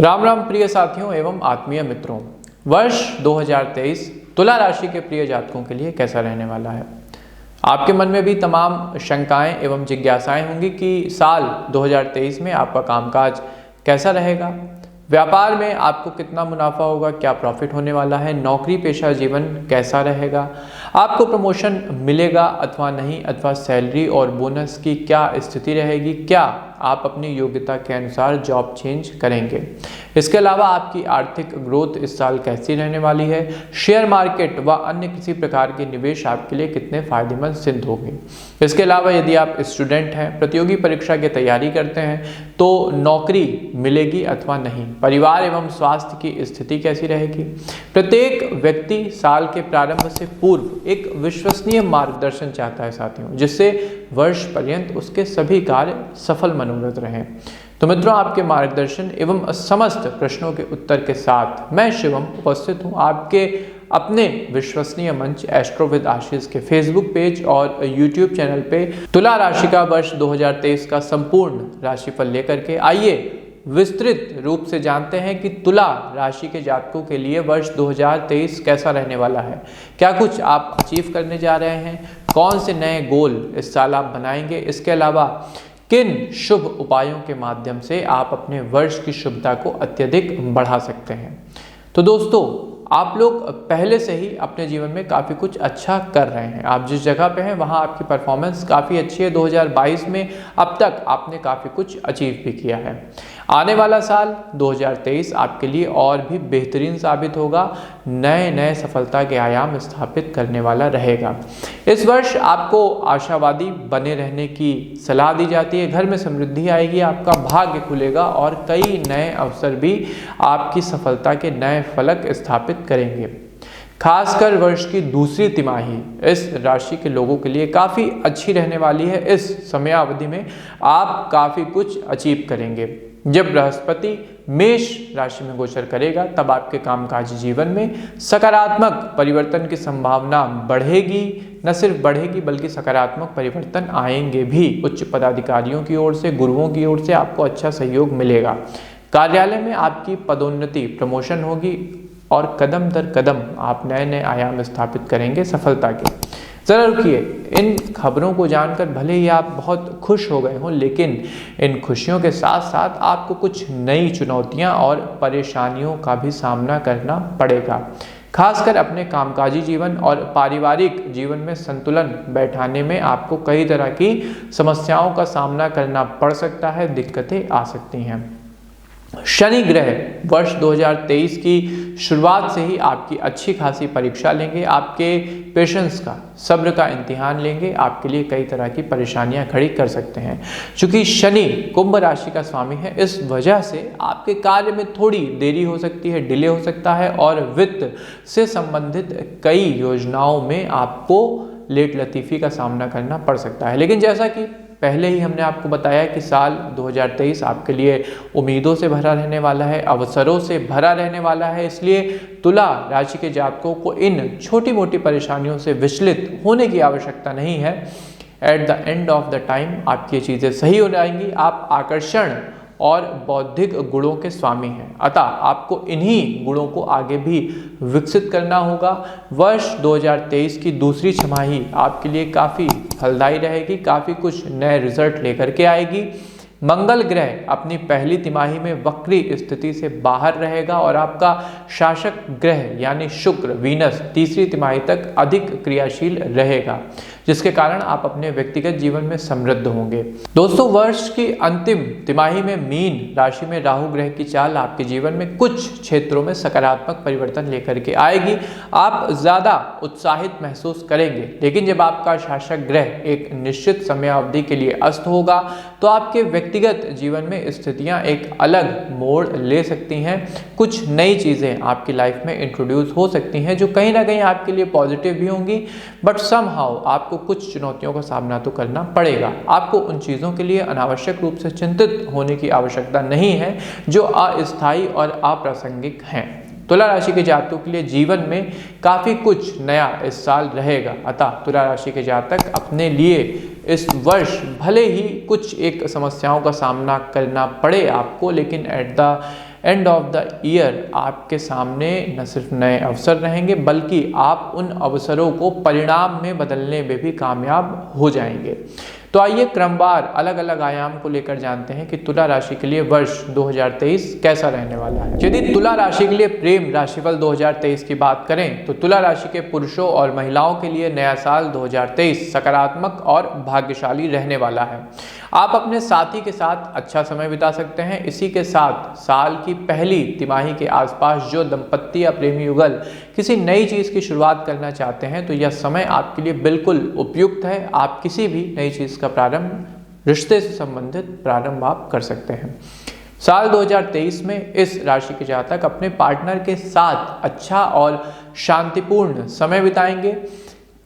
राम राम प्रिय साथियों एवं आत्मीय मित्रों। वर्ष 2023 तुला राशि के प्रिय जातकों के लिए कैसा रहने वाला है। आपके मन में भी तमाम शंकाएं एवं जिज्ञासाएं होंगी कि साल 2023 में आपका कामकाज कैसा रहेगा, व्यापार में आपको कितना मुनाफा होगा, क्या प्रॉफिट होने वाला है, नौकरी पेशा जीवन कैसा रहेगा, आपको प्रमोशन मिलेगा अथवा नहीं, अथवा सैलरी और बोनस की क्या स्थिति रहेगी, क्या आप अपनी योग्यता के अनुसार जॉब चेंज करेंगे। इसके अलावा आपकी आर्थिक ग्रोथ इस साल कैसी रहने वाली है, शेयर मार्केट व अन्य किसी प्रकार के निवेश आपके लिए कितने फायदेमंद सिद्ध होंगे। इसके अलावा यदि आप स्टूडेंट हैं, प्रतियोगी परीक्षा की तैयारी करते हैं तो नौकरी मिलेगी अथवा नहीं, परिवार एवं स्वास्थ्य की स्थिति कैसी रहेगी। प्रत्येक व्यक्ति साल के प्रारंभ से पूर्व एक विश्वसनीय मार्गदर्शन चाहता है साथियों, जिससे वर्ष पर्यंत उसके सभी कार्य सफल मनोरथ रहें। तो मित्रों, आपके मार्गदर्शन एवं समस्त प्रश्नों के उत्तर के साथ मैं शिवम उपस्थित हूँ आपके अपने विश्वसनीय मंच एस्ट्रोविद आशीष के फेसबुक पेज और यूट्यूब चैनल पे तुला राशि का वर्ष 2023 का संपूर्ण राशिफल लेकर के आइए विस्तृत रूप से जानते हैं कि तुला राशि के जातकों के लिए वर्ष 2023 कैसा रहने वाला है, क्या कुछ आप अचीव करने जा रहे हैं, कौन से नए गोल इस साल आप बनाएंगे। इसके अलावा किन शुभ उपायों के माध्यम से आप अपने वर्ष की शुभता को अत्यधिक बढ़ा सकते हैं। तो दोस्तों, आप लोग पहले से ही अपने जीवन में काफ़ी कुछ अच्छा कर रहे हैं। आप जिस जगह पे हैं वहाँ आपकी परफॉर्मेंस काफ़ी अच्छी है। 2022 में अब तक आपने काफ़ी कुछ अचीव भी किया है। आने वाला साल 2023 आपके लिए और भी बेहतरीन साबित होगा, नए नए सफलता के आयाम स्थापित करने वाला रहेगा। इस वर्ष आपको आशावादी बने रहने की सलाह दी जाती है। घर में समृद्धि आएगी, आपका भाग्य खुलेगा और कई नए अवसर भी आपकी सफलता के नए फलक स्थापित करेंगे। खासकर वर्ष की दूसरी तिमाही इस राशि के लोगों के लिए काफ़ी अच्छी रहने वाली है। इस समयावधि में आप काफ़ी कुछ अचीव करेंगे। जब बृहस्पति मेष राशि में गोचर करेगा तब आपके कामकाजी जीवन में सकारात्मक परिवर्तन की संभावना बढ़ेगी। न सिर्फ बढ़ेगी बल्कि सकारात्मक परिवर्तन आएंगे भी। उच्च पदाधिकारियों की ओर से, गुरुओं की ओर से आपको अच्छा सहयोग मिलेगा। कार्यालय में आपकी पदोन्नति, प्रमोशन होगी और कदम दर कदम आप नए नए आयाम स्थापित करेंगे सफलता के। जरा रुकिए, इन खबरों को जानकर भले ही आप बहुत खुश हो गए हों, लेकिन इन खुशियों के साथ साथ आपको कुछ नई चुनौतियां और परेशानियों का भी सामना करना पड़ेगा। खासकर अपने कामकाजी जीवन और पारिवारिक जीवन में संतुलन बैठाने में आपको कई तरह की समस्याओं का सामना करना पड़ सकता है, दिक्कतें आ सकती हैं। शनि ग्रह वर्ष 2023 की शुरुआत से ही आपकी अच्छी खासी परीक्षा लेंगे, आपके पेशेंस का, सब्र का इम्तिहान लेंगे, आपके लिए कई तरह की परेशानियां खड़ी कर सकते हैं। चूंकि शनि कुंभ राशि का स्वामी है, इस वजह से आपके कार्य में थोड़ी देरी हो सकती है, डिले हो सकता है और वित्त से संबंधित कई योजनाओं में आपको लेट लतीफ़ी का सामना करना पड़ सकता है। लेकिन जैसा कि पहले ही हमने आपको बताया कि साल 2023 आपके लिए उम्मीदों से भरा रहने वाला है, अवसरों से भरा रहने वाला है। इसलिए तुला राशि के जातकों को इन छोटी मोटी परेशानियों से विचलित होने की आवश्यकता नहीं है। At the end of the time आपकी ये चीज़ें सही हो जाएंगी। आप आकर्षण और बौद्धिक गुणों के स्वामी हैं, अतः आपको इन्हीं गुणों को आगे भी विकसित करना होगा। वर्ष 2023 की दूसरी छमाही आपके लिए काफ़ी फलदायी रहेगी, काफ़ी कुछ नए रिजल्ट लेकर के आएगी। मंगल ग्रह अपनी पहली तिमाही में वक्री स्थिति से बाहर रहेगा और आपका शासक ग्रह यानी शुक्र, वीनस तीसरी तिमाही तक अधिक क्रियाशील रहेगा, जिसके कारण आप अपने व्यक्तिगत जीवन में समृद्ध होंगे। दोस्तों, वर्ष की अंतिम तिमाही में मीन राशि में राहु ग्रह की चाल आपके जीवन में कुछ क्षेत्रों में सकारात्मक परिवर्तन लेकर के आएगी। आप ज़्यादा उत्साहित महसूस करेंगे, लेकिन जब आपका शासक ग्रह एक निश्चित समयावधि के लिए अस्त होगा तो आपके व्यक्तिगत जीवन में स्थितियां एक अलग मोड़ ले सकती हैं। कुछ नई चीज़ें आपकी लाइफ में इंट्रोड्यूस हो सकती हैं जो कहीं ना कहीं आपके लिए पॉजिटिव भी होंगी, बट समहाउ आपको कुछ चुनौतियों का सामना तो करना पड़ेगा। आपको उन चीज़ों के लिए अनावश्यक रूप से चिंतित होने की आवश्यकता नहीं है जो अस्थायी और अप्रासंगिक हैं। तुला राशि के जातकों के लिए जीवन में काफ़ी कुछ नया इस साल रहेगा, अतः तुला राशि के जातक अपने लिए इस वर्ष भले ही कुछ एक समस्याओं का सामना करना पड़े आपको, लेकिन at the end of the year आपके सामने न सिर्फ नए अवसर रहेंगे बल्कि आप उन अवसरों को परिणाम में बदलने में भी कामयाब हो जाएंगे। तो आइए क्रमवार अलग अलग आयाम को लेकर जानते हैं कि तुला राशि के लिए वर्ष 2023 कैसा रहने वाला है। यदि तुला राशि के लिए प्रेम राशिफल 2023 की बात करें तो तुला राशि के पुरुषों और महिलाओं के लिए नया साल 2023 सकारात्मक और भाग्यशाली रहने वाला है। आप अपने साथी के साथ अच्छा समय बिता सकते हैं। इसी के साथ साल की पहली तिमाही के आसपास जो दंपत्ति या प्रेमी युगल किसी नई चीज़ की शुरुआत करना चाहते हैं तो यह समय आपके लिए बिल्कुल उपयुक्त है। आप किसी भी नई चीज़ का प्रारंभ, रिश्ते से संबंधित प्रारंभ आप कर सकते हैं। साल 2023 में इस राशि के जातक अपने पार्टनर के साथ अच्छा और शांतिपूर्ण समय बिताएंगे।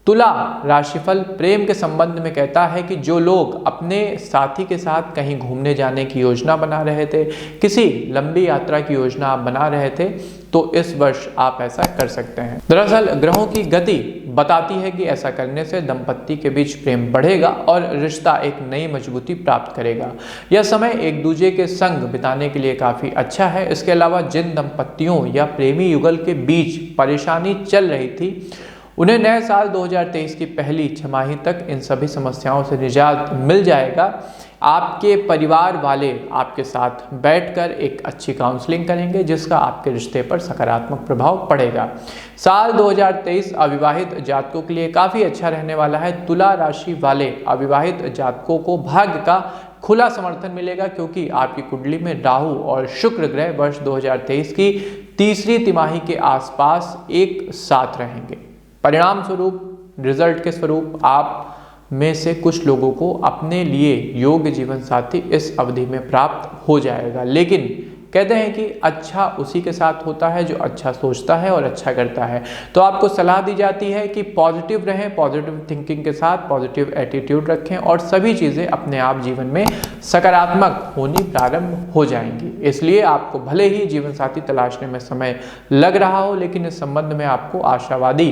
तुला राशिफल प्रेम के संबंध में कहता है कि जो लोग अपने साथी के साथ कहीं घूमने जाने की योजना बना रहे थे, किसी लंबी यात्रा की योजना आप बना रहे थे, तो इस वर्ष आप ऐसा कर सकते हैं। दरअसल ग्रहों की गति बताती है कि ऐसा करने से दंपत्ति के बीच प्रेम बढ़ेगा और रिश्ता एक नई मजबूती प्राप्त करेगा। यह समय एक दूसरे के संग बिताने के लिए काफ़ी अच्छा है। इसके अलावा जिन दंपत्तियों या प्रेमी युगल के बीच परेशानी चल रही थी, उन्हें नए साल 2023 की पहली छमाही तक इन सभी समस्याओं से निजात मिल जाएगा। आपके परिवार वाले आपके साथ बैठकर एक अच्छी काउंसलिंग करेंगे जिसका आपके रिश्ते पर सकारात्मक प्रभाव पड़ेगा। साल 2023 अविवाहित जातकों के लिए काफ़ी अच्छा रहने वाला है। तुला राशि वाले अविवाहित जातकों को भाग्य का खुला समर्थन मिलेगा क्योंकि आपकी कुंडली में राहु और शुक्र ग्रह वर्ष 2023 की तीसरी तिमाही के आसपास एक साथ रहेंगे। परिणाम स्वरूप, रिजल्ट के स्वरूप आप में से कुछ लोगों को अपने लिए योग्य जीवन साथी इस अवधि में प्राप्त हो जाएगा। लेकिन कहते हैं कि अच्छा उसी के साथ होता है जो अच्छा सोचता है और अच्छा करता है। तो आपको सलाह दी जाती है कि पॉजिटिव रहें, पॉजिटिव थिंकिंग के साथ पॉजिटिव एटीट्यूड रखें और सभी चीज़ें अपने आप जीवन में सकारात्मक होनी प्रारंभ हो जाएंगी। इसलिए आपको भले ही जीवन साथी तलाशने में समय लग रहा हो, लेकिन इस संबंध में आपको आशावादी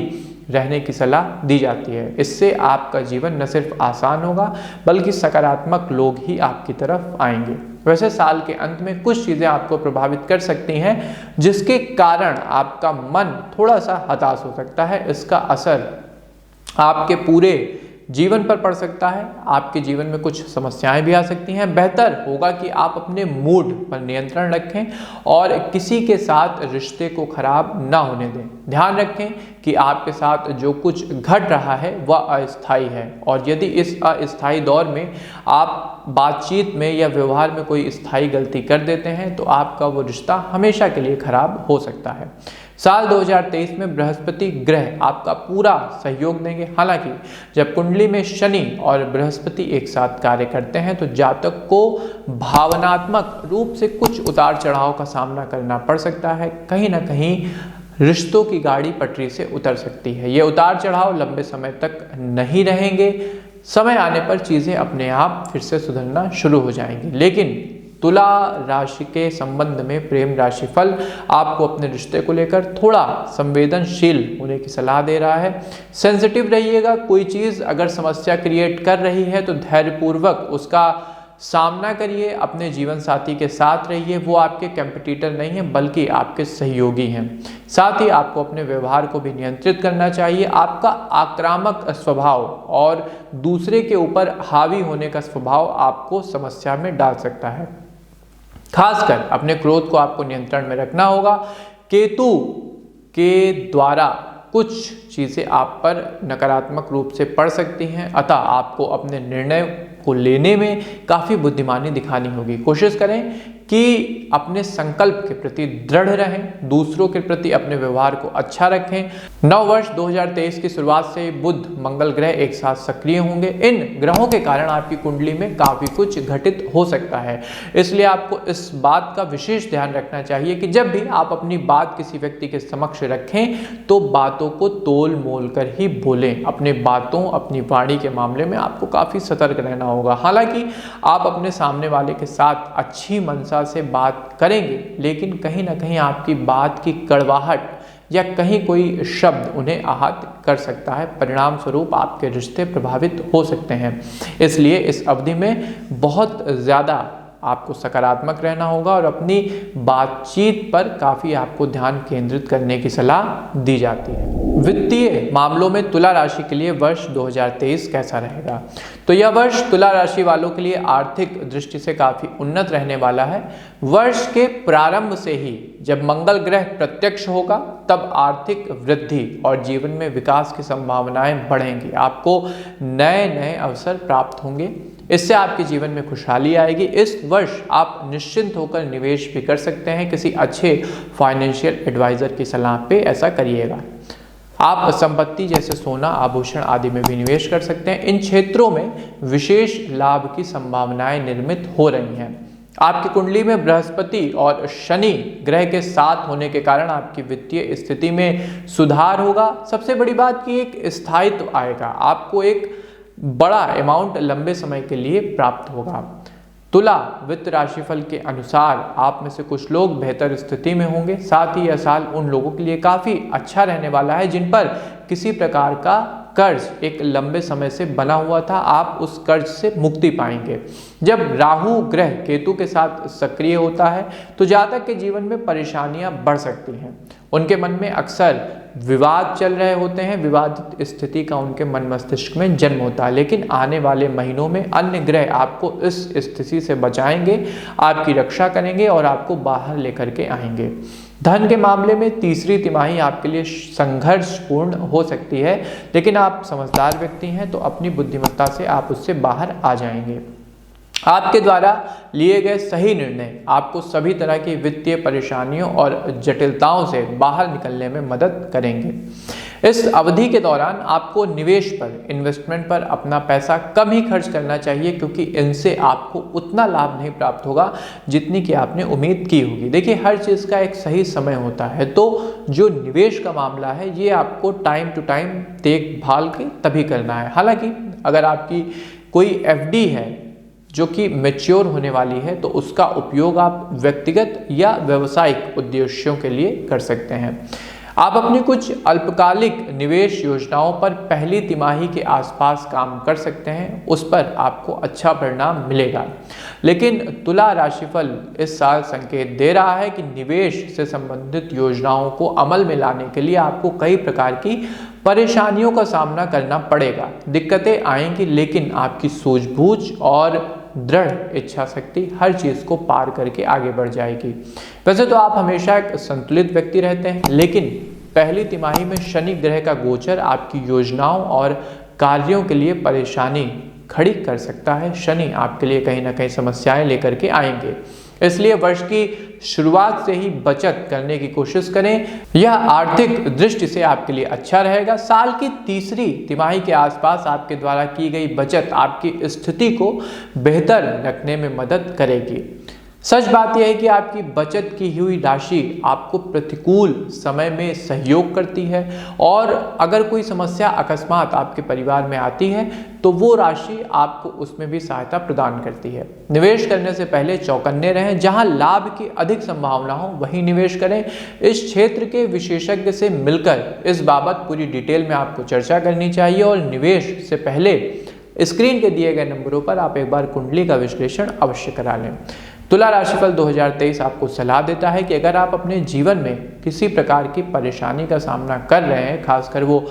रहने की सलाह दी जाती है। इससे आपका जीवन न सिर्फ आसान होगा बल्कि सकारात्मक लोग ही आपकी तरफ आएंगे। वैसे साल के अंत में कुछ चीज़ें आपको प्रभावित कर सकती हैं जिसके कारण आपका मन थोड़ा सा हताश हो सकता है। इसका असर आपके पूरे जीवन पर पड़ सकता है। आपके जीवन में कुछ समस्याएं भी आ सकती हैं। बेहतर होगा कि आप अपने मूड पर नियंत्रण रखें और किसी के साथ रिश्ते को खराब ना होने दें। ध्यान रखें कि आपके साथ जो कुछ घट रहा है वह अस्थायी है और यदि इस अस्थायी दौर में आप बातचीत में या व्यवहार में कोई स्थायी गलती कर देते हैं तो आपका वो रिश्ता हमेशा के लिए खराब हो सकता है। साल 2023 में बृहस्पति ग्रह आपका पूरा सहयोग देंगे। हालांकि जब कुंडली में शनि और बृहस्पति एक साथ कार्य करते हैं तो जातक को भावनात्मक रूप से कुछ उतार चढ़ाव का सामना करना पड़ सकता है। कहीं ना कहीं रिश्तों की गाड़ी पटरी से उतर सकती है। ये उतार चढ़ाव लंबे समय तक नहीं रहेंगे। समय आने पर चीज़ें अपने आप फिर से सुधरना शुरू हो जाएंगी। लेकिन तुला राशि के संबंध में प्रेम राशिफल आपको अपने रिश्ते को लेकर थोड़ा संवेदनशील होने की सलाह दे रहा है। सेंसिटिव रहिएगा। कोई चीज़ अगर समस्या क्रिएट कर रही है तो धैर्यपूर्वक उसका सामना करिए। अपने जीवन साथी के साथ रहिए। वो आपके कंपटीटर नहीं है बल्कि आपके सहयोगी हैं। साथ ही आपको अपने व्यवहार को भी नियंत्रित करना चाहिए। आपका आक्रामक स्वभाव और दूसरे के ऊपर हावी होने का स्वभाव आपको समस्या में डाल सकता है। खासकर अपने क्रोध को आपको नियंत्रण में रखना होगा। केतु के द्वारा कुछ चीज़ें आप पर नकारात्मक रूप से पड़ सकती हैं, अतः आपको अपने निर्णय को लेने में काफ़ी बुद्धिमानी दिखानी होगी। कोशिश करें कि अपने संकल्प के प्रति दृढ़ रहें, दूसरों के प्रति अपने व्यवहार को अच्छा रखें। नव वर्ष 2023 की शुरुआत से बुध मंगल ग्रह एक साथ सक्रिय होंगे। इन ग्रहों के कारण आपकी कुंडली में काफ़ी कुछ घटित हो सकता है। इसलिए आपको इस बात का विशेष ध्यान रखना चाहिए कि जब भी आप अपनी बात किसी व्यक्ति के समक्ष रखें तो बातों को तोल मोल कर ही बोलें। अपनी बातों, अपनी वाणी के मामले में आपको काफ़ी सतर्क रहना होगा। हालांकि आप अपने सामने वाले के साथ अच्छी मनसा से बात करेंगे, लेकिन कहीं ना कहीं आपकी बात की कड़वाहट या कहीं कोई शब्द उन्हें आहत कर सकता है। परिणाम स्वरूप आपके रिश्ते प्रभावित हो सकते हैं। इसलिए इस अवधि में बहुत ज़्यादा आपको सकारात्मक रहना होगा और अपनी बातचीत पर काफ़ी आपको ध्यान केंद्रित करने की सलाह दी जाती है। वित्तीय मामलों में तुला राशि के लिए वर्ष 2023 कैसा रहेगा? तो यह वर्ष तुला राशि वालों के लिए आर्थिक दृष्टि से काफ़ी उन्नत रहने वाला है। वर्ष के प्रारंभ से ही जब मंगल ग्रह प्रत्यक्ष होगा तब आर्थिक वृद्धि और जीवन में विकास की संभावनाएं बढ़ेंगी। आपको नए नए अवसर प्राप्त होंगे, इससे आपके जीवन में खुशहाली आएगी। इस वर्ष आप निश्चिंत होकर निवेश भी कर सकते हैं। किसी अच्छे फाइनेंशियल एडवाइजर की सलाह पे ऐसा करिएगा। आप संपत्ति जैसे सोना, आभूषण आदि में भी निवेश कर सकते हैं। इन क्षेत्रों में विशेष लाभ की संभावनाएं निर्मित हो रही हैं। आपकी कुंडली में बृहस्पति और शनि ग्रह के साथ होने के कारण आपकी वित्तीय स्थिति में सुधार होगा। सबसे बड़ी बात कि एक स्थायित्व आएगा, आपको एक बड़ा अमाउंट लंबे समय के लिए प्राप्त होगा। तुला वित्त राशिफल के अनुसार आप में से कुछ लोग बेहतर स्थिति में होंगे। साथ ही यह साल उन लोगों के लिए काफ़ी अच्छा रहने वाला है जिन पर किसी प्रकार का कर्ज एक लंबे समय से बना हुआ था। आप उस कर्ज से मुक्ति पाएंगे। जब राहु ग्रह केतु के साथ सक्रिय होता है तो जातक के जीवन में परेशानियां बढ़ सकती हैं। उनके मन में अक्सर विवाद चल रहे होते हैं। विवादित स्थिति का उनके मन मस्तिष्क में जन्म होता है, लेकिन आने वाले महीनों में अन्य ग्रह आपको इस स्थिति से बचाएंगे, आपकी रक्षा करेंगे और आपको बाहर लेकर के आएंगे। धन के मामले में तीसरी तिमाही आपके लिए संघर्षपूर्ण हो सकती है, लेकिन आप समझदार व्यक्ति हैं तो अपनी बुद्धिमत्ता से आप उससे बाहर आ जाएंगे। आपके द्वारा लिए गए सही निर्णय आपको सभी तरह की वित्तीय परेशानियों और जटिलताओं से बाहर निकलने में मदद करेंगे। इस अवधि के दौरान आपको निवेश पर, इन्वेस्टमेंट पर अपना पैसा कम ही खर्च करना चाहिए, क्योंकि इनसे आपको उतना लाभ नहीं प्राप्त होगा जितनी कि आपने उम्मीद की होगी। देखिए, हर चीज़ का एक सही समय होता है, तो जो निवेश का मामला है ये आपको टाइम टू टाइम देखभाल के तभी करना है। हालांकि अगर आपकी कोई एफडी है जो कि मैच्योर होने वाली है तो उसका उपयोग आप व्यक्तिगत या व्यावसायिक उद्देश्यों के लिए कर सकते हैं। आप अपनी कुछ अल्पकालिक निवेश योजनाओं पर पहली तिमाही के आसपास काम कर सकते हैं, उस पर आपको अच्छा परिणाम मिलेगा। लेकिन तुला राशिफल इस साल संकेत दे रहा है कि निवेश से संबंधित योजनाओं को अमल में लाने के लिए आपको कई प्रकार की परेशानियों का सामना करना पड़ेगा। दिक्कतें आएंगी, लेकिन आपकी सूझबूझ और दृढ़ इच्छा शक्ति हर चीज़ को पार करके आगे बढ़ जाएगी। वैसे तो आप हमेशा एक संतुलित व्यक्ति रहते हैं, लेकिन पहली तिमाही में शनि ग्रह का गोचर आपकी योजनाओं और कार्यों के लिए परेशानी खड़ी कर सकता है। शनि आपके लिए कहीं ना कहीं समस्याएं लेकर के आएंगे, इसलिए वर्ष की शुरुआत से ही बचत करने की कोशिश करें। यह आर्थिक दृष्टि से आपके लिए अच्छा रहेगा। साल की तीसरी तिमाही के आसपास आपके द्वारा की गई बचत आपकी स्थिति को बेहतर रखने में मदद करेगी। सच बात यह है कि आपकी बचत की हुई राशि आपको प्रतिकूल समय में सहयोग करती है, और अगर कोई समस्या अकस्मात आपके परिवार में आती है तो वो राशि आपको उसमें भी सहायता प्रदान करती है। निवेश करने से पहले चौकन्ने रहें। जहां लाभ की अधिक संभावना हो वहीं निवेश करें। इस क्षेत्र के विशेषज्ञ से मिलकर इस बाबत पूरी डिटेल में आपको चर्चा करनी चाहिए, और निवेश से पहले स्क्रीन के दिए गए नंबरों पर आप एक बार कुंडली का विश्लेषण अवश्य करा लें। तुला राशिफल 2023 आपको सलाह देता है कि अगर आप अपने जीवन में किसी प्रकार की परेशानी का सामना कर रहे हैं, खासकर वो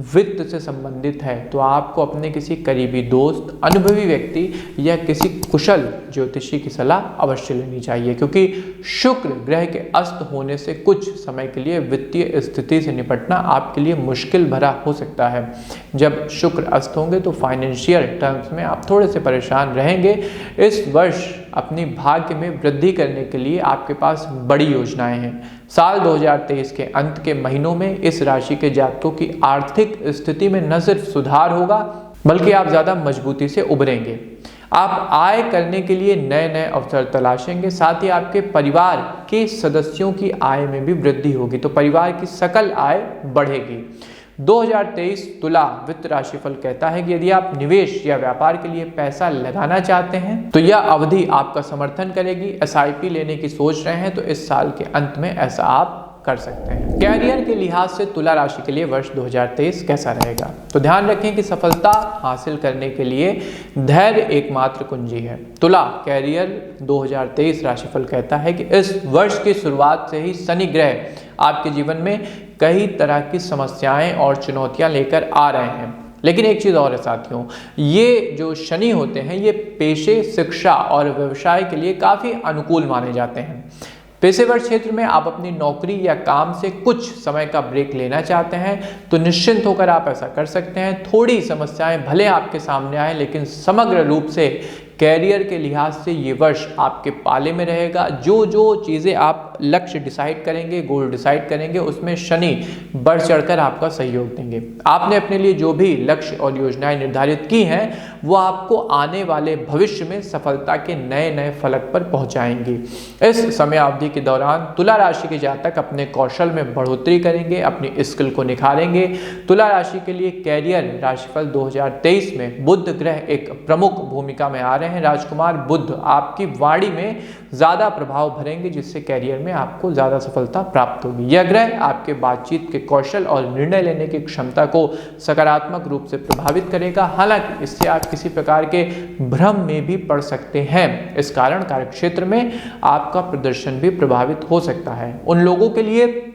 वित्त से संबंधित है, तो आपको अपने किसी करीबी दोस्त, अनुभवी व्यक्ति या किसी कुशल ज्योतिषी की सलाह अवश्य लेनी चाहिए, क्योंकि शुक्र ग्रह के अस्त होने से कुछ समय के लिए वित्तीय स्थिति से निपटना आपके लिए मुश्किल भरा हो सकता है। जब शुक्र अस्त होंगे तो फाइनेंशियल टर्म्स में आप थोड़े से परेशान रहेंगे। इस वर्ष अपनी भाग्य में वृद्धि करने के लिए आपके पास बड़ी योजनाएं हैं। साल 2023 के अंत के महीनों में इस राशि के जातकों की आर्थिक स्थिति में न सिर्फ सुधार होगा, बल्कि आप ज़्यादा मजबूती से उभरेंगे। आप आय करने के लिए नए नए अवसर तलाशेंगे। साथ ही आपके परिवार के सदस्यों की आय में भी वृद्धि होगी, तो परिवार की सकल आय बढ़ेगी। 2023 तुला वित्त राशिफल कहता है कि यदि आप निवेश या व्यापार के लिए पैसा लगाना चाहते हैं तो यह अवधि आपका समर्थन करेगी। SIP लेने की सोच रहे हैं तो इस साल के अंत में ऐसा आप कर सकते हैं। कैरियर के लिहाज से तुला राशि के लिए वर्ष 2023 कैसा रहेगा? तो ध्यान रखें कि सफलता हासिल करने के लिए धैर्य एकमात्र कुंजी है। तुला कैरियर 2023 राशिफल कहता है कि इस वर्ष की शुरुआत से ही शनि ग्रह आपके जीवन में कई तरह की समस्याएं और चुनौतियां लेकर आ रहे हैं। लेकिन एक चीज़ और है साथियों, ये जो शनि होते हैं ये पेशे, शिक्षा और व्यवसाय के लिए काफ़ी अनुकूल माने जाते हैं। पेशेवर क्षेत्र में आप अपनी नौकरी या काम से कुछ समय का ब्रेक लेना चाहते हैं तो निश्चिंत होकर आप ऐसा कर सकते हैं। थोड़ी समस्याएं भले आपके सामने आए, लेकिन समग्र रूप से कैरियर के लिहाज से ये वर्ष आपके पाले में रहेगा। जो जो चीज़ें आप लक्ष्य डिसाइड करेंगे, गोल डिसाइड करेंगे, उसमें शनि बढ़ चढ़कर आपका सहयोग देंगे। आपने अपने लिए जो भी लक्ष्य और योजनाएं निर्धारित की हैं वो आपको आने वाले भविष्य में सफलता के नए नए फलक पर पहुंचाएंगी। इस समय अवधि के दौरान तुला राशि के जातक अपने कौशल में बढ़ोतरी करेंगे, अपनी स्किल को निखारेंगे। तुला राशि के लिए कैरियर राशिफल 2023 में बुध ग्रह एक प्रमुख भूमिका में आ रहे हैं। राजकुमार बुध आपकी वाणी में ज़्यादा प्रभाव भरेंगे, जिससे कैरियर में आपको ज़्यादा सफलता प्राप्त होगी। यह ग्रह आपके बातचीत के कौशल और निर्णय लेने की क्षमता को सकारात्मक रूप से प्रभावित करेगा। हालांकि इससे आप किसी प्रकार के भ्रम में भी पड़ सकते हैं। इस कारण कार्यक्षेत्र में आपका प्रदर्शन भी प्रभावित हो सकता है। उन लोगों के लिए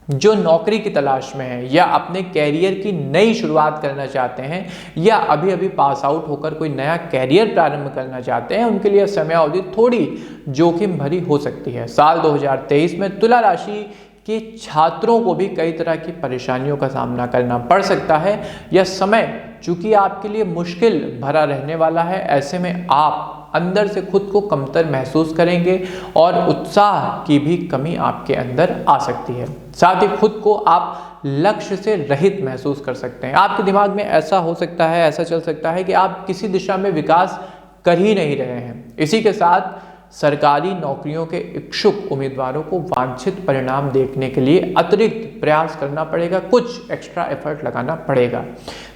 जो नौकरी की तलाश में है या अपने कैरियर की नई शुरुआत करना चाहते हैं या अभी अभी पास आउट होकर कोई नया कैरियर प्रारंभ करना चाहते हैं, उनके लिए समय अवधि थोड़ी जोखिम भरी हो सकती है। साल 2023 में तुला राशि के छात्रों को भी कई तरह की परेशानियों का सामना करना पड़ सकता है। यह समय चूंकि आपके लिए मुश्किल भरा रहने वाला है, ऐसे में आप अंदर से खुद को कमतर महसूस करेंगे और उत्साह की भी कमी आपके अंदर आ सकती है। साथ ही खुद को आप लक्ष्य से रहित महसूस कर सकते हैं। आपके दिमाग में ऐसा हो सकता है, ऐसा चल सकता है कि आप किसी दिशा में विकास कर ही नहीं रहे हैं। इसी के साथ सरकारी नौकरियों के इच्छुक उम्मीदवारों को वांछित परिणाम देखने के लिए अतिरिक्त प्रयास करना पड़ेगा, कुछ एक्स्ट्रा एफर्ट लगाना पड़ेगा।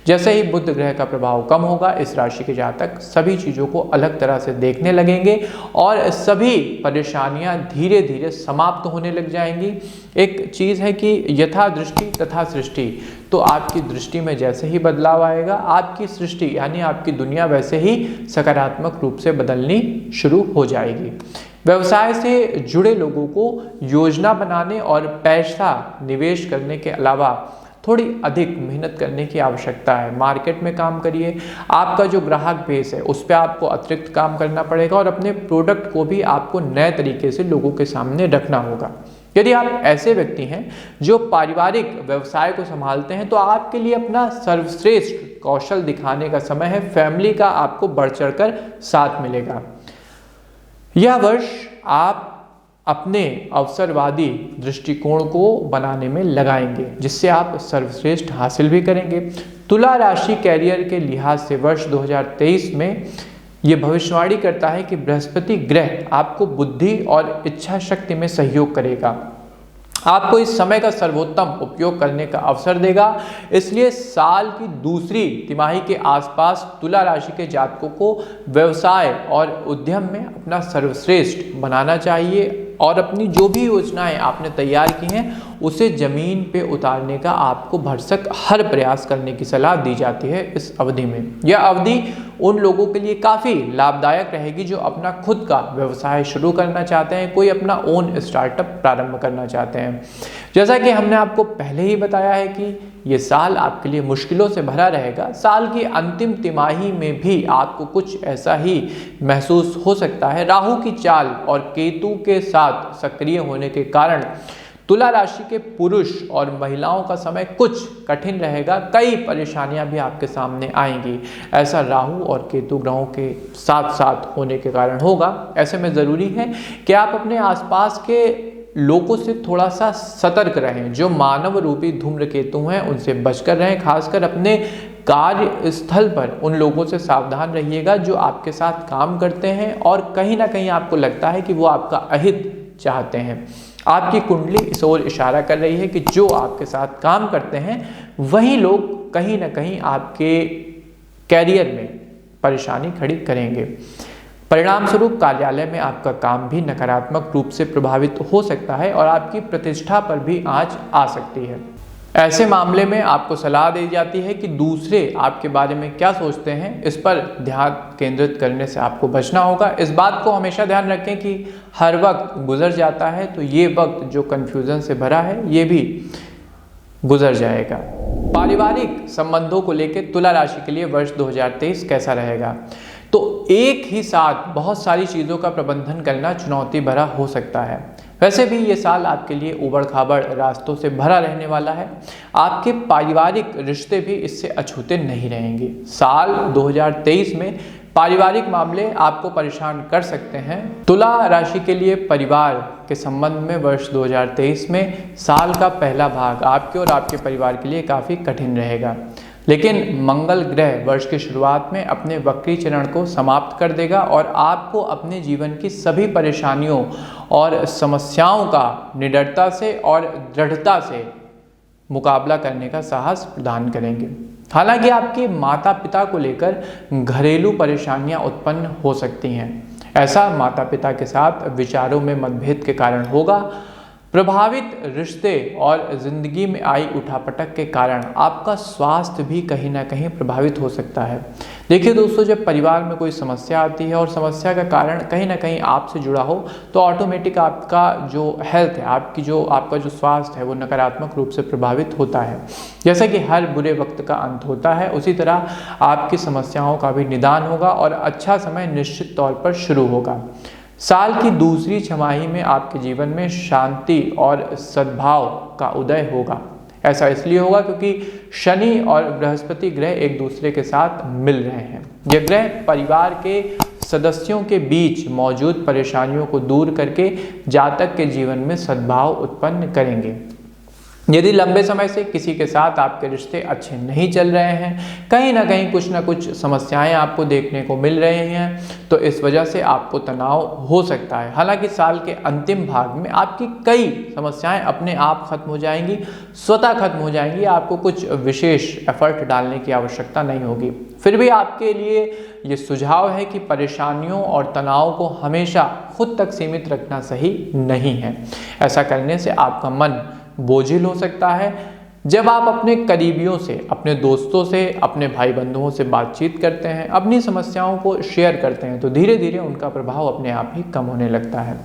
जैसे ही बुध ग्रह का प्रभाव कम होगा, इस राशि के जातक सभी चीज़ों को अलग तरह से देखने लगेंगे और सभी परेशानियां धीरे धीरे समाप्त होने लग जाएंगी। एक चीज़ है कि यथा दृष्टि तथा सृष्टि, तो आपकी दृष्टि में जैसे ही बदलाव आएगा, आपकी सृष्टि यानी आपकी दुनिया वैसे ही सकारात्मक रूप से बदलनी शुरू हो जाएगी। व्यवसाय से जुड़े लोगों को योजना बनाने और पैसा निवेश करने के अलावा थोड़ी अधिक मेहनत करने की आवश्यकता है। मार्केट में काम करिए, आपका जो ग्राहक बेस है उस पर आपको अतिरिक्त काम करना पड़ेगा और अपने प्रोडक्ट को भी आपको नए तरीके से लोगों के सामने रखना होगा। यदि आप ऐसे व्यक्ति हैं जो पारिवारिक व्यवसाय को संभालते हैं तो आपके लिए अपना सर्वश्रेष्ठ कौशल दिखाने का समय है। फैमिली का आपको बढ़ चढ़कर साथ मिलेगा। यह वर्ष आप अपने अवसरवादी दृष्टिकोण को बनाने में लगाएंगे, जिससे आप सर्वश्रेष्ठ हासिल भी करेंगे। तुला राशि कैरियर के लिहाज से वर्ष 2023 में ये भविष्यवाणी करता है कि बृहस्पति ग्रह आपको बुद्धि और इच्छा शक्ति में सहयोग करेगा, आपको इस समय का सर्वोत्तम उपयोग करने का अवसर देगा। इसलिए साल की दूसरी तिमाही के आसपास तुला राशि के जातकों को व्यवसाय और उद्यम में अपना सर्वश्रेष्ठ बनाना चाहिए और अपनी जो भी योजनाएं आपने तैयार की हैं उसे जमीन पे उतारने का आपको भरसक हर प्रयास करने की सलाह दी जाती है इस अवधि में। यह अवधि उन लोगों के लिए काफ़ी लाभदायक रहेगी जो अपना खुद का व्यवसाय शुरू करना चाहते हैं, कोई अपना ओन स्टार्टअप प्रारंभ करना चाहते हैं। जैसा कि हमने आपको पहले ही बताया है कि ये साल आपके लिए मुश्किलों से भरा रहेगा। साल की अंतिम तिमाही में भी आपको कुछ ऐसा ही महसूस हो सकता है। राहु की चाल और केतु के साथ सक्रिय होने के कारण तुला राशि के पुरुष और महिलाओं का समय कुछ कठिन रहेगा। कई परेशानियां भी आपके सामने आएंगी। ऐसा राहु और केतु ग्रहों के साथ साथ होने के कारण होगा। ऐसे में ज़रूरी है कि आप अपने आसपास के लोगों से थोड़ा सा सतर्क रहें। जो मानव रूपी धूम्रकेतु हैं उनसे बचकर रहें। खासकर अपने कार्यस्थल पर उन लोगों से सावधान रहिएगा जो आपके साथ काम करते हैं और कहीं ना कहीं आपको लगता है कि वो आपका अहित चाहते हैं। आपकी कुंडली इस ओर इशारा कर रही है कि जो आपके साथ काम करते हैं वही लोग कहीं ना कहीं आपके कैरियर में परेशानी खड़ी करेंगे। परिणाम स्वरूप कार्यालय में आपका काम भी नकारात्मक रूप से प्रभावित हो सकता है और आपकी प्रतिष्ठा पर भी आंच आ सकती है। ऐसे मामले में आपको सलाह दी जाती है कि दूसरे आपके बारे में क्या सोचते हैं, इस पर ध्यान केंद्रित करने से आपको बचना होगा। इस बात को हमेशा ध्यान रखें कि हर वक्त गुजर जाता है, तो ये वक्त जो कन्फ्यूज़न से भरा है ये भी गुजर जाएगा। पारिवारिक संबंधों को लेकर तुला राशि के लिए वर्ष 2023 कैसा रहेगा? तो एक ही साथ बहुत सारी चीज़ों का प्रबंधन करना चुनौती भरा हो सकता है। वैसे भी ये साल आपके लिए उबड़ खाबड़ रास्तों से भरा रहने वाला है। आपके पारिवारिक रिश्ते भी इससे अछूते नहीं रहेंगे। साल 2023 में पारिवारिक मामले आपको परेशान कर सकते हैं। तुला राशि के लिए परिवार के संबंध में वर्ष 2023 में साल का पहला भाग आपके और आपके परिवार के लिए काफ़ी कठिन रहेगा, लेकिन मंगल ग्रह वर्ष की शुरुआत में अपने वक्री चरण को समाप्त कर देगा और आपको अपने जीवन की सभी परेशानियों और समस्याओं का निडरता से और दृढ़ता से मुकाबला करने का साहस प्रदान करेंगे। हालांकि आपके माता पिता को लेकर घरेलू परेशानियां उत्पन्न हो सकती हैं। ऐसा माता पिता के साथ विचारों में मतभेद के कारण होगा। प्रभावित रिश्ते और जिंदगी में आई उठापटक के कारण आपका स्वास्थ्य भी कहीं ना कहीं प्रभावित हो सकता है। देखिए दोस्तों, जब परिवार में कोई समस्या आती है और समस्या का कारण कहीं ना कहीं आपसे जुड़ा हो, तो ऑटोमेटिक आपका जो हेल्थ है, आपका जो स्वास्थ्य है, वो नकारात्मक रूप से प्रभावित होता है। जैसा कि हर बुरे वक्त का अंत होता है, उसी तरह आपकी समस्याओं का भी निदान होगा और अच्छा समय निश्चित तौर पर शुरू होगा। साल की दूसरी छमाही में आपके जीवन में शांति और सद्भाव का उदय होगा। ऐसा इसलिए होगा क्योंकि शनि और बृहस्पति ग्रह एक दूसरे के साथ मिल रहे हैं। ये ग्रह परिवार के सदस्यों के बीच मौजूद परेशानियों को दूर करके जातक के जीवन में सद्भाव उत्पन्न करेंगे। यदि लंबे समय से किसी के साथ आपके रिश्ते अच्छे नहीं चल रहे हैं, कहीं ना कहीं कुछ ना कुछ समस्याएं आपको देखने को मिल रही हैं, तो इस वजह से आपको तनाव हो सकता है। हालांकि साल के अंतिम भाग में आपकी कई समस्याएं अपने आप खत्म हो जाएंगी, स्वतः खत्म हो जाएंगी। आपको कुछ विशेष एफर्ट डालने की आवश्यकता नहीं होगी। फिर भी आपके लिए ये सुझाव है कि परेशानियों और तनाव को हमेशा खुद तक सीमित रखना सही नहीं है। ऐसा करने से आपका मन बोझिल हो सकता है। जब आप अपने करीबियों से, अपने दोस्तों से, अपने भाई बंधुओं से बातचीत करते हैं, अपनी समस्याओं को शेयर करते हैं, तो धीरे धीरे उनका प्रभाव अपने आप ही कम होने लगता है।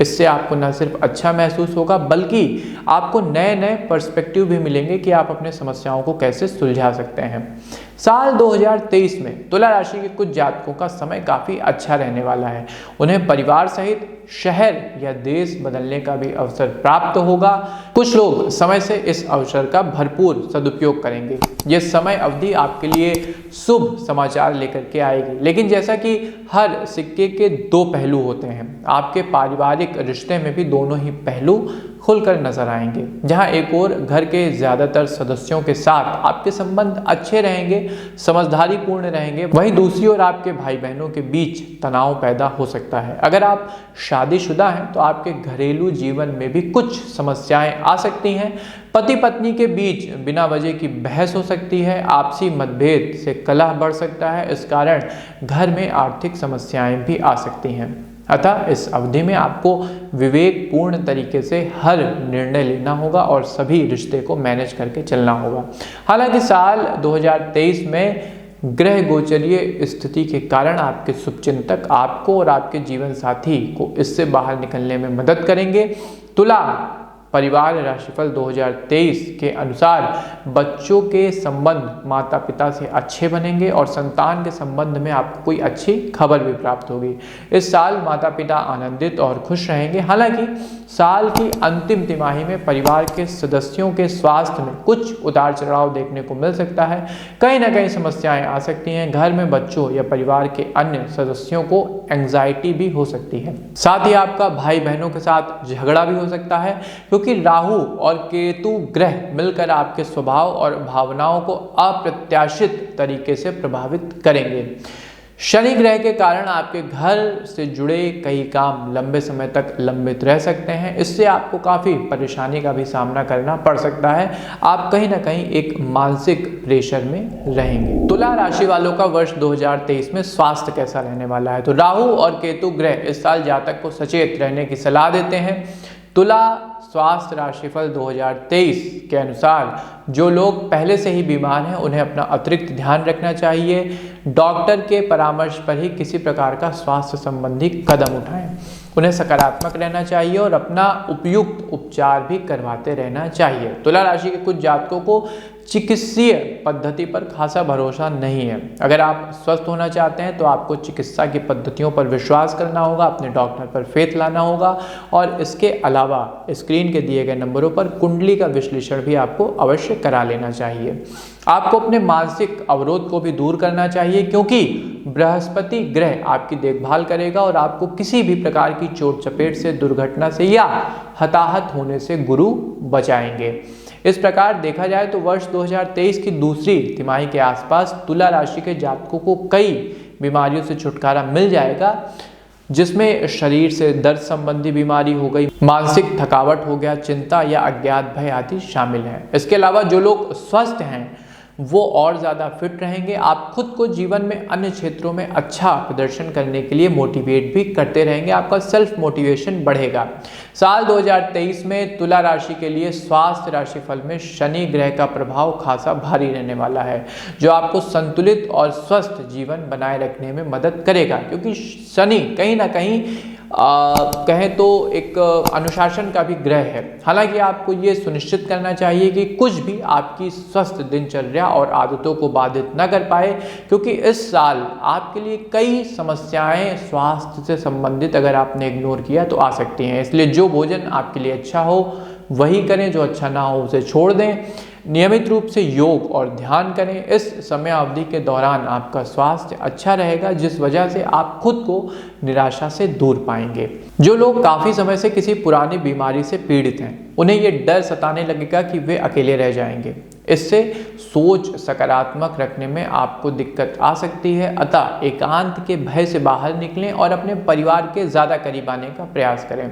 इससे आपको न सिर्फ अच्छा महसूस होगा, बल्कि आपको नए नए पर्सपेक्टिव भी मिलेंगे कि आप अपने समस्याओं को कैसे सुलझा सकते हैं। साल 2023 में तुला राशि के कुछ जातकों का समय काफ़ी अच्छा रहने वाला है। उन्हें परिवार सहित शहर या देश बदलने का भी अवसर प्राप्त होगा। कुछ लोग समय से इस अवसर का भरपूर सदुपयोग करेंगे। यह समय अवधि आपके लिए शुभ समाचार लेकर के आएगी, लेकिन जैसा कि हर सिक्के के दो पहलू होते हैं, आपके पारिवारिक रिश्ते में भी दोनों ही पहलू खुलकर नजर आएंगे। जहां एक ओर घर के ज़्यादातर सदस्यों के साथ आपके संबंध अच्छे रहेंगे, समझदारी पूर्ण रहेंगे, वहीं दूसरी ओर आपके भाई बहनों के बीच तनाव पैदा हो सकता है। अगर आप शादीशुदा हैं तो आपके घरेलू जीवन में भी कुछ समस्याएं आ सकती हैं। पति पत्नी के बीच बिना वजह की बहस हो सकती है, आपसी मतभेद से कलह बढ़ सकता है। इस कारण घर में आर्थिक समस्याएं भी आ सकती हैं। अतः इस अवधि में आपको विवेकपूर्ण तरीके से हर निर्णय लेना होगा और सभी रिश्ते को मैनेज करके चलना होगा। हालांकि साल 2023 में ग्रह गोचरीय स्थिति के कारण आपके शुभचिंतक आपको और आपके जीवन साथी को इससे बाहर निकलने में मदद करेंगे। तुला परिवार राशिफल 2023 के अनुसार बच्चों के संबंध माता पिता से अच्छे बनेंगे और संतान के संबंध में आपको कोई अच्छी खबर भी प्राप्त होगी। इस साल माता पिता आनंदित और खुश रहेंगे। हालांकि साल की अंतिम तिमाही में परिवार के सदस्यों के स्वास्थ्य में कुछ उतार चढ़ाव देखने को मिल सकता है। कहीं ना कहीं समस्याएं आ सकती हैं। घर में बच्चों या परिवार के अन्य सदस्यों को एंग्जाइटी भी हो सकती है। साथ ही आपका भाई बहनों के साथ झगड़ा भी हो सकता है, क्योंकि राहु और केतु ग्रह मिलकर आपके स्वभाव और भावनाओं को अप्रत्याशित तरीके से प्रभावित करेंगे। शनि ग्रह के कारण आपके घर से जुड़े कई काम लंबे समय तक लंबित रह सकते हैं। इससे आपको काफ़ी परेशानी का भी सामना करना पड़ सकता है। आप कहीं ना कहीं एक मानसिक प्रेशर में रहेंगे। तुला राशि वालों का वर्ष 2023 में स्वास्थ्य कैसा रहने वाला है? तो राहु और केतु ग्रह इस साल जातक को सचेत रहने की सलाह देते हैं। तुला स्वास्थ्य राशिफल 2023 के अनुसार जो लोग पहले से ही बीमार हैं उन्हें अपना अतिरिक्त ध्यान रखना चाहिए। डॉक्टर के परामर्श पर ही किसी प्रकार का स्वास्थ्य संबंधी कदम उठाएं। उन्हें सकारात्मक रहना चाहिए और अपना उपयुक्त उपचार भी करवाते रहना चाहिए। तुला राशि के कुछ जातकों को चिकित्सीय पद्धति पर खासा भरोसा नहीं है। अगर आप स्वस्थ होना चाहते हैं तो आपको चिकित्सा की पद्धतियों पर विश्वास करना होगा, अपने डॉक्टर पर फेथ लाना होगा और इसके अलावा स्क्रीन के दिए गए नंबरों पर कुंडली का विश्लेषण भी आपको अवश्य करा लेना चाहिए। आपको अपने मानसिक अवरोध को भी दूर करना चाहिए, क्योंकि बृहस्पति ग्रह आपकी देखभाल करेगा और आपको किसी भी प्रकार की चोट चपेट से, दुर्घटना से या हताहत होने से गुरु बचाएंगे। इस प्रकार देखा जाए तो वर्ष 2023 की दूसरी तिमाही के आसपास तुला राशि के जातकों को कई बीमारियों से छुटकारा मिल जाएगा, जिसमें शरीर से दर्द संबंधी बीमारी हो गई, मानसिक थकावट हो गया, चिंता या अज्ञात भय आदि शामिल है। इसके अलावा जो लोग स्वस्थ हैं वो और ज़्यादा फिट रहेंगे। आप खुद को जीवन में अन्य क्षेत्रों में अच्छा प्रदर्शन करने के लिए मोटिवेट भी करते रहेंगे। आपका सेल्फ मोटिवेशन बढ़ेगा। साल 2023 में तुला राशि के लिए स्वास्थ्य राशिफल में शनि ग्रह का प्रभाव खासा भारी रहने वाला है, जो आपको संतुलित और स्वस्थ जीवन बनाए रखने में मदद करेगा, क्योंकि शनि कहीं ना कहीं कहें तो एक अनुशासन का भी ग्रह है। हालांकि आपको ये सुनिश्चित करना चाहिए कि कुछ भी आपकी स्वस्थ दिनचर्या और आदतों को बाधित न कर पाए, क्योंकि इस साल आपके लिए कई समस्याएं स्वास्थ्य से संबंधित अगर आपने इग्नोर किया तो आ सकती हैं। इसलिए जो भोजन आपके लिए अच्छा हो वही करें, जो अच्छा ना हो उसे छोड़ दें। नियमित रूप से योग और ध्यान करें। इस समय अवधि के दौरान आपका स्वास्थ्य अच्छा रहेगा, जिस वजह से आप खुद को निराशा से दूर पाएंगे। जो लोग काफ़ी समय से किसी पुरानी बीमारी से पीड़ित हैं, उन्हें ये डर सताने लगेगा कि वे अकेले रह जाएंगे। इससे सोच सकारात्मक रखने में आपको दिक्कत आ सकती है। अतः एकांत के भय से बाहर निकलें और अपने परिवार के ज़्यादा करीब आने का प्रयास करें।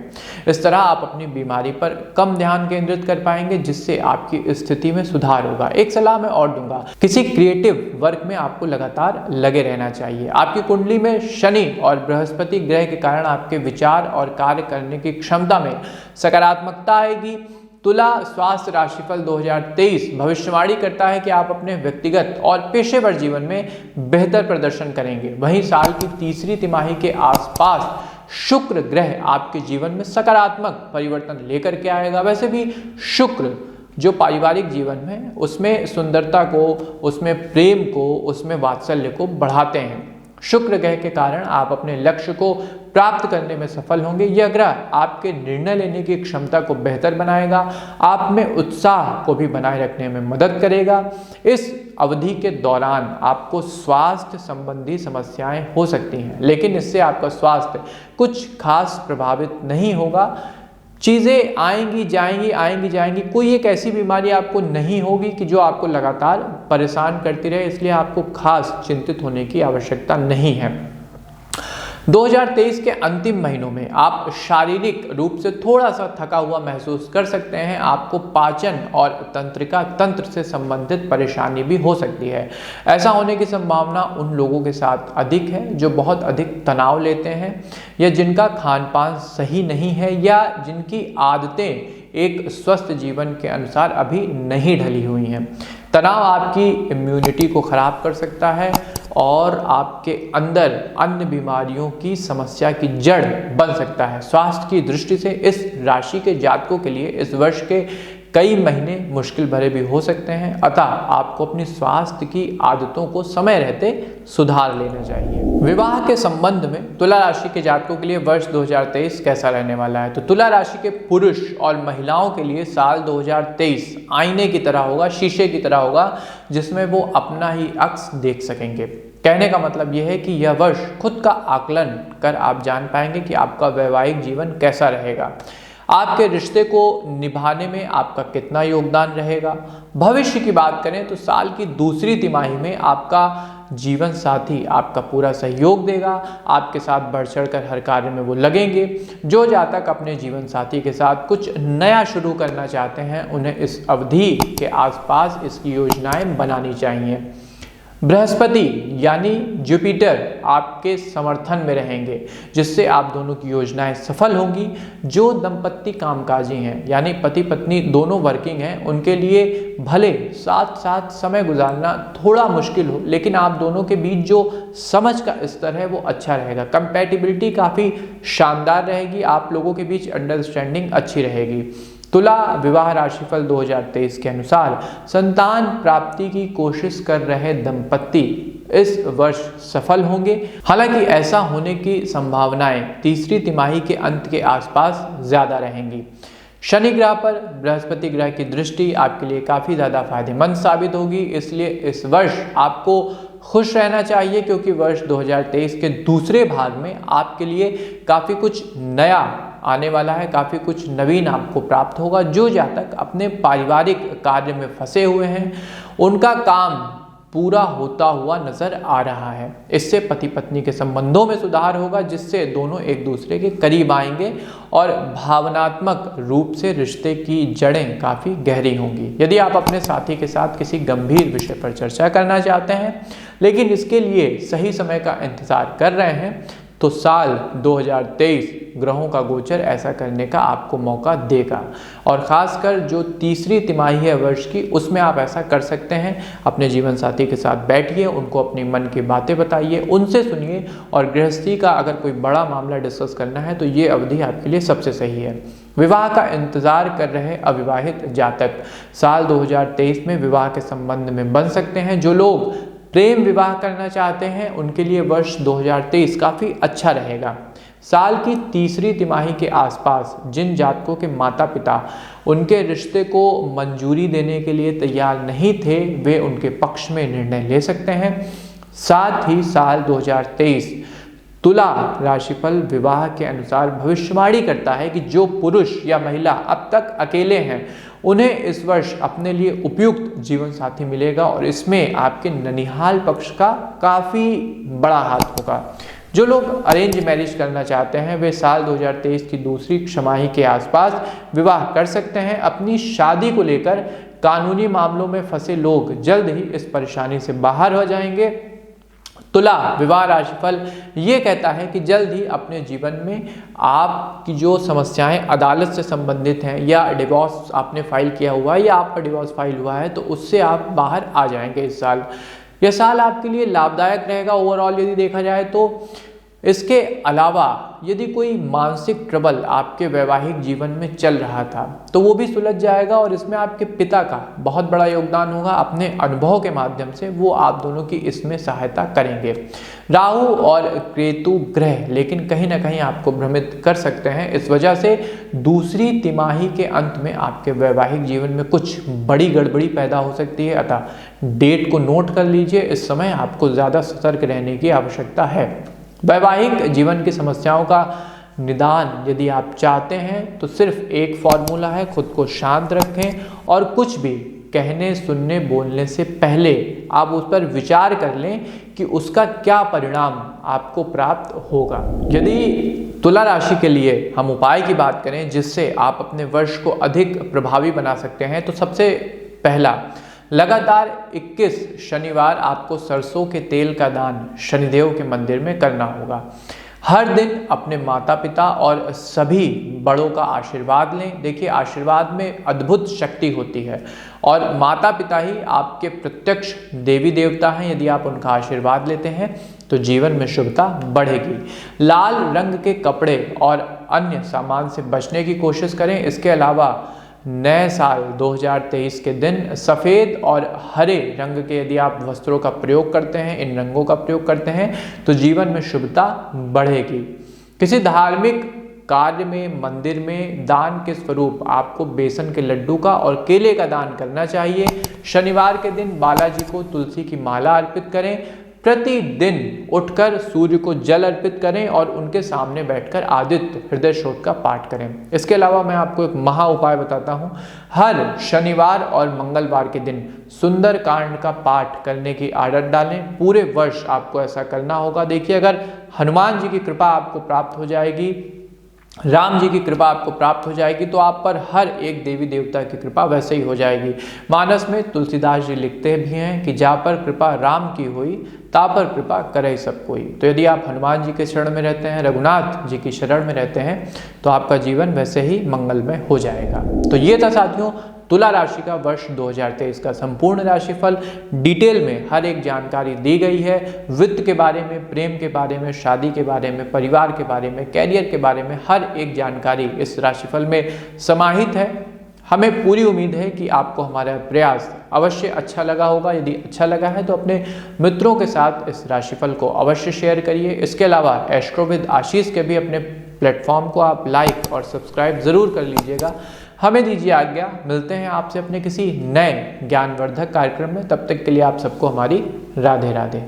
इस तरह आप अपनी बीमारी पर कम ध्यान केंद्रित कर पाएंगे, जिससे आपकी स्थिति में सुधार होगा। एक सलाह मैं और दूंगा, किसी क्रिएटिव वर्क में आपको लगातार लगे रहना चाहिए। आपकी कुंडली में शनि और बृहस्पति ग्रह के कारण आपके विचार और कार्य करने की क्षमता में सकारात्मकता आएगी। तुला स्वास्थ्य राशिफल 2023 भविष्यवाणी करता है कि आप अपने व्यक्तिगत और पेशेवर जीवन में बेहतर प्रदर्शन करेंगे। वहीं साल की तीसरी तिमाही के आसपास शुक्र ग्रह आपके जीवन में सकारात्मक परिवर्तन लेकर के आएगा। वैसे भी शुक्र जो पारिवारिक जीवन में उसमें सुंदरता को, उसमें प्रेम को, उसमें वात्सल्य को बढ़ाते हैं। शुक्र ग्रह के कारण आप अपने लक्ष्य को प्राप्त करने में सफल होंगे। यह ग्रह आपके निर्णय लेने की क्षमता को बेहतर बनाएगा, आप में उत्साह को भी बनाए रखने में मदद करेगा। इस अवधि के दौरान आपको स्वास्थ्य संबंधी समस्याएं हो सकती हैं, लेकिन इससे आपका स्वास्थ्य कुछ खास प्रभावित नहीं होगा। चीज़ें आएंगी जाएंगी, कोई एक ऐसी बीमारी आपको नहीं होगी कि जो आपको लगातार परेशान करती रहे, इसलिए आपको खास चिंतित होने की आवश्यकता नहीं है। 2023 के अंतिम महीनों में आप शारीरिक रूप से थोड़ा सा थका हुआ महसूस कर सकते हैं। आपको पाचन और तंत्रिका तंत्र से संबंधित परेशानी भी हो सकती है। ऐसा होने की संभावना उन लोगों के साथ अधिक है जो बहुत अधिक तनाव लेते हैं, या जिनका खान पान सही नहीं है, या जिनकी आदतें एक स्वस्थ जीवन के अनुसार अभी नहीं ढली हुई हैं। तनाव आपकी इम्यूनिटी को खराब कर सकता है और आपके अंदर अन्य बीमारियों की समस्या की जड़ बन सकता है। स्वास्थ्य की दृष्टि से इस राशि के जातकों के लिए इस वर्ष के कई महीने मुश्किल भरे भी हो सकते हैं। अतः आपको अपनी स्वास्थ्य की आदतों को समय रहते सुधार लेना चाहिए। विवाह के संबंध में तुला राशि के जातकों के लिए वर्ष 2023 कैसा रहने वाला है? तो तुला राशि के पुरुष और महिलाओं के लिए साल 2023 आईने की तरह होगा, शीशे की तरह होगा, जिसमें वो अपना ही अक्स देख सकेंगे। कहने का मतलब यह है कि यह वर्ष खुद का आकलन कर आप जान पाएंगे कि आपका वैवाहिक जीवन कैसा रहेगा, आपके रिश्ते को निभाने में आपका कितना योगदान रहेगा। भविष्य की बात करें तो साल की दूसरी तिमाही में आपका जीवन साथी आपका पूरा सहयोग देगा, आपके साथ बढ़ चढ़कर हर कार्य में वो लगेंगे। जो जातक अपने जीवन साथी के साथ कुछ नया शुरू करना चाहते हैं, उन्हें इस अवधि के आसपास इसकी योजनाएं बनानी चाहिए। बृहस्पति यानी जुपिटर आपके समर्थन में रहेंगे, जिससे आप दोनों की योजनाएं सफल होंगी। जो दंपत्ति कामकाजी हैं, यानी पति पत्नी दोनों वर्किंग हैं, उनके लिए भले साथ साथ समय गुजारना थोड़ा मुश्किल हो, लेकिन आप दोनों के बीच जो समझ का स्तर है वो अच्छा रहेगा। कंपैटिबिलिटी काफ़ी शानदार रहेगी, आप लोगों के बीच अंडरस्टैंडिंग अच्छी रहेगी। तुला विवाह राशिफल 2023 के अनुसार संतान प्राप्ति की कोशिश कर रहे दंपत्ति इस वर्ष सफल होंगे। हालांकि ऐसा होने की संभावनाएं तीसरी तिमाही के अंत के आसपास ज्यादा रहेंगी। शनि ग्रह पर बृहस्पति ग्रह की दृष्टि आपके लिए काफ़ी ज़्यादा फायदेमंद साबित होगी, इसलिए इस वर्ष आपको खुश रहना चाहिए, क्योंकि वर्ष 2023 के दूसरे भाग में आपके लिए काफ़ी कुछ नया आने वाला है, काफ़ी कुछ नवीन आपको प्राप्त होगा। जो जातक अपने पारिवारिक कार्य में फंसे हुए हैं, उनका काम पूरा होता हुआ नजर आ रहा है। इससे पति पत्नी के संबंधों में सुधार होगा, जिससे दोनों एक दूसरे के करीब आएंगे और भावनात्मक रूप से रिश्ते की जड़ें काफ़ी गहरी होंगी। यदि आप अपने साथी के साथ किसी गंभीर विषय पर चर्चा करना चाहते हैं, लेकिन इसके लिए सही समय का इंतजार कर रहे हैं, तो साल 2023 ग्रहों का गोचर ऐसा करने का आपको मौका देगा। और ख़ासकर जो तीसरी तिमाही है वर्ष की, उसमें आप ऐसा कर सकते हैं। अपने जीवन साथी के साथ बैठिए, उनको अपनी मन की बातें बताइए, उनसे सुनिए, और गृहस्थी का अगर कोई बड़ा मामला डिस्कस करना है तो ये अवधि आपके लिए सबसे सही है। विवाह का इंतजार कर रहे अविवाहित जातक साल 2023 में विवाह के संबंध में बन सकते हैं। जो लोग प्रेम विवाह करना चाहते हैं, उनके लिए वर्ष 2023 काफ़ी अच्छा रहेगा। साल की तीसरी तिमाही के आसपास जिन जातकों के माता पिता उनके रिश्ते को मंजूरी देने के लिए तैयार नहीं थे, वे उनके पक्ष में निर्णय ले सकते हैं। साथ ही साल 2023 तुला राशिफल विवाह के अनुसार भविष्यवाणी करता है कि जो पुरुष या महिला अब तक अकेले हैं, उन्हें इस वर्ष अपने लिए उपयुक्त जीवन साथी मिलेगा, और इसमें आपके ननिहाल पक्ष का काफ़ी बड़ा हाथ होगा। जो लोग अरेंज मैरिज करना चाहते हैं, वे साल 2023 की दूसरी छमाही के आसपास विवाह कर सकते हैं। अपनी शादी को लेकर कानूनी मामलों में फंसे लोग जल्द ही इस परेशानी से बाहर हो जाएंगे। तुला विवाह राशिफल ये कहता है कि जल्द ही अपने जीवन में आपकी जो समस्याएं अदालत से संबंधित हैं, या डिवोर्स आपने फाइल किया हुआ है, या आपका डिवोर्स फाइल हुआ है, तो उससे आप बाहर आ जाएंगे इस साल। यह साल आपके लिए लाभदायक रहेगा ओवरऑल यदि देखा जाए तो। इसके अलावा यदि कोई मानसिक ट्रबल आपके वैवाहिक जीवन में चल रहा था, तो वो भी सुलझ जाएगा, और इसमें आपके पिता का बहुत बड़ा योगदान होगा। अपने अनुभव के माध्यम से वो आप दोनों की इसमें सहायता करेंगे। राहु और केतु ग्रह लेकिन कहीं ना कहीं आपको भ्रमित कर सकते हैं, इस वजह से दूसरी तिमाही के अंत में आपके वैवाहिक जीवन में कुछ बड़ी गड़बड़ी पैदा हो सकती है। अतः डेट को नोट कर लीजिए, इस समय आपको ज़्यादा सतर्क रहने की आवश्यकता है। वैवाहिक जीवन की समस्याओं का निदान यदि आप चाहते हैं, तो सिर्फ एक फॉर्मूला है, खुद को शांत रखें और कुछ भी कहने सुनने बोलने से पहले आप उस पर विचार कर लें कि उसका क्या परिणाम आपको प्राप्त होगा। यदि तुला राशि के लिए हम उपाय की बात करें जिससे आप अपने वर्ष को अधिक प्रभावी बना सकते हैं, तो सबसे पहला, लगातार 21 शनिवार आपको सरसों के तेल का दान शनिदेव के मंदिर में करना होगा। हर दिन अपने माता पिता और सभी बड़ों का आशीर्वाद लें। देखिए, आशीर्वाद में अद्भुत शक्ति होती है, और माता पिता ही आपके प्रत्यक्ष देवी देवता हैं। यदि आप उनका आशीर्वाद लेते हैं तो जीवन में शुभता बढ़ेगी। लाल रंग के कपड़े और अन्य सामान से बचने की कोशिश करें। इसके अलावा नए साल 2023 के दिन सफ़ेद और हरे रंग के यदि आप वस्त्रों का प्रयोग करते हैं, इन रंगों का प्रयोग करते हैं, तो जीवन में शुभता बढ़ेगी। किसी धार्मिक कार्य में, मंदिर में दान के स्वरूप आपको बेसन के लड्डू का और केले का दान करना चाहिए। शनिवार के दिन बालाजी को तुलसी की माला अर्पित करें। प्रतिदिन उठकर सूर्य को जल अर्पित करें और उनके सामने बैठकर आदित्य हृदय श्लोक का पाठ करें। इसके अलावा मैं आपको एक महा उपाय बताता हूँ। हर शनिवार और मंगलवार के दिन सुंदर कांड का पाठ करने की आदत डालें। पूरे वर्ष आपको ऐसा करना होगा। देखिए, अगर हनुमान जी की कृपा आपको प्राप्त हो जाएगी, राम जी की कृपा आपको प्राप्त हो जाएगी, तो आप पर हर एक देवी देवता की कृपा वैसे ही हो जाएगी। मानस में तुलसीदास जी लिखते भी हैं कि जा पर कृपा राम की हुई, ता पर कृपा करे सब कोई। तो यदि आप हनुमान जी के शरण में रहते हैं, रघुनाथ जी की शरण में रहते हैं, तो आपका जीवन वैसे ही मंगलमय हो जाएगा। तो ये था साथियों तुला राशि का वर्ष 2023 का संपूर्ण राशिफल। डिटेल में हर एक जानकारी दी गई है। वित्त के बारे में, प्रेम के बारे में, शादी के बारे में, परिवार के बारे में, कैरियर के बारे में हर एक जानकारी इस राशिफल में समाहित है। हमें पूरी उम्मीद है कि आपको हमारा प्रयास अवश्य अच्छा लगा होगा। यदि अच्छा लगा है तो अपने मित्रों के साथ इस राशिफल को अवश्य शेयर करिए। इसके अलावा एस्ट्रोविद आशीष के भी अपने प्लेटफॉर्म को आप लाइक और सब्सक्राइब ज़रूर कर लीजिएगा। हमें दीजिए आज्ञा, मिलते हैं आपसे अपने किसी नए ज्ञानवर्धक कार्यक्रम में। तब तक के लिए आप सबको हमारी राधे राधे।